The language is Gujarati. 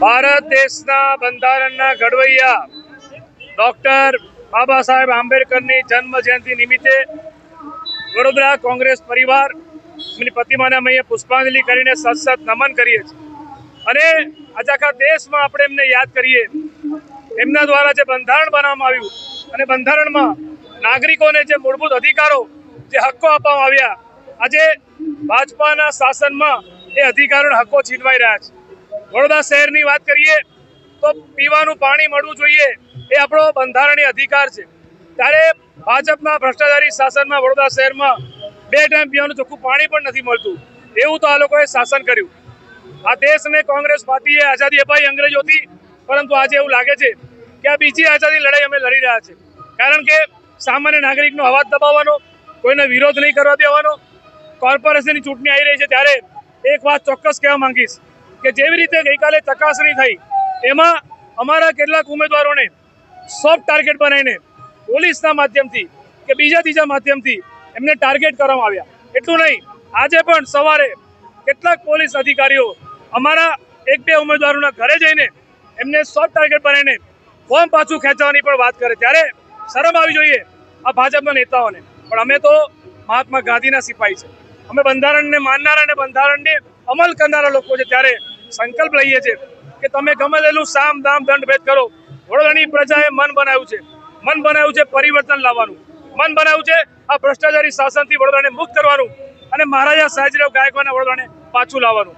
ભારત દેશના બંધારણના ઘડવૈયા ડોક્ટર બાબા સાહેબ આંબેડકરની જન્મ જયંતિ નિમિત્તે વડોદરા કોંગ્રેસ પરિવાર એમની પ્રતિમાને અમે અહીંયા પુષ્પાંજલિ કરીને સતત નમન કરીએ છીએ અને આજે આખા દેશમાં આપણે એમને યાદ કરીએ. એમના દ્વારા જે બંધારણ બનાવવામાં આવ્યું અને બંધારણમાં નાગરિકોને જે મૂળભૂત અધિકારો, જે હક્કો આપવામાં આવ્યા, આજે ભાજપાના શાસનમાં એ અધિકારો હક્કો છીનવાઈ રહ્યા છે. વડોદરા શહેરની વાત કરીએ તો પીવાનું પાણી મળવું જોઈએ એ આપણો બંધારણીય અધિકાર છે. ત્યારે ભાજપના ભ્રષ્ટાચારી શાસનમાં વડોદરા શહેરમાં 2 ટાઈમ પીવાનું ચોખ્ખું પાણી પણ નથી મળતું. એવું તો આ લોકોએ શાસન કર્યું. આ દેશને કોંગ્રેસ પાર્ટીએ આઝાદી અપાઈ અંગ્રેજોથી, પરંતુ આજે એવું લાગે છે કે આ બીજી આઝાદી લડાઈ અમે લડી રહ્યા છે. કારણ કે સામાન્ય નાગરિકનો અવાજ દબાવવાનો, કોઈને વિરોધ નહીં કરવા દેવાનો. કોર્પોરેશનની ચૂંટણી આવી રહી છે ત્યારે એક વાત ચોક્કસ કહેવા માંગીશ કે જેવી રીતે ગઈકાલે ચકાસણી થઈ એમાં અમારા કેટલાક ઉમેદવારોને સોફ્ટ ટાર્ગેટ બનાવીને પોલીસના માધ્યમથી કે બીજા ત્રીજા માધ્યમથી એમને ટાર્ગેટ કરવામાં આવ્યા. એટલું નહીં, આજે પણ સવારે કેટલાક પોલીસ અધિકારીઓ અમારા 1-2 ઉમેદવારોના ઘરે જઈને એમને સોફ્ટ ટાર્ગેટ બનાવીને ફોર્મ પાછું ખેંચવાની પણ વાત કરે. ત્યારે શરમ આવી જોઈએ આ ભાજપના નેતાઓને. પણ અમે તો મહાત્મા ગાંધીના સિપાહી છે. અમે બંધારણને માનનારા અને બંધારણને અમલ કરનારા લોકો છે. ત્યારે સંકલ્પ લઈએ છીએ કે તમે ગમે તેટલું સામ દામ દંડ ભેદ કરો, વડોદરાની પ્રજાએ મન બનાવ્યું છે પરિવર્તન લાવવાનું, મન બનાવ્યું છે આ ભ્રષ્ટાચારી શાસનથી વડોદરાને મુક્ત કરવાનું અને મહારાજા સયાજીરાવ ગાયકવાડના વડોદરાને પાછું લાવવાનું.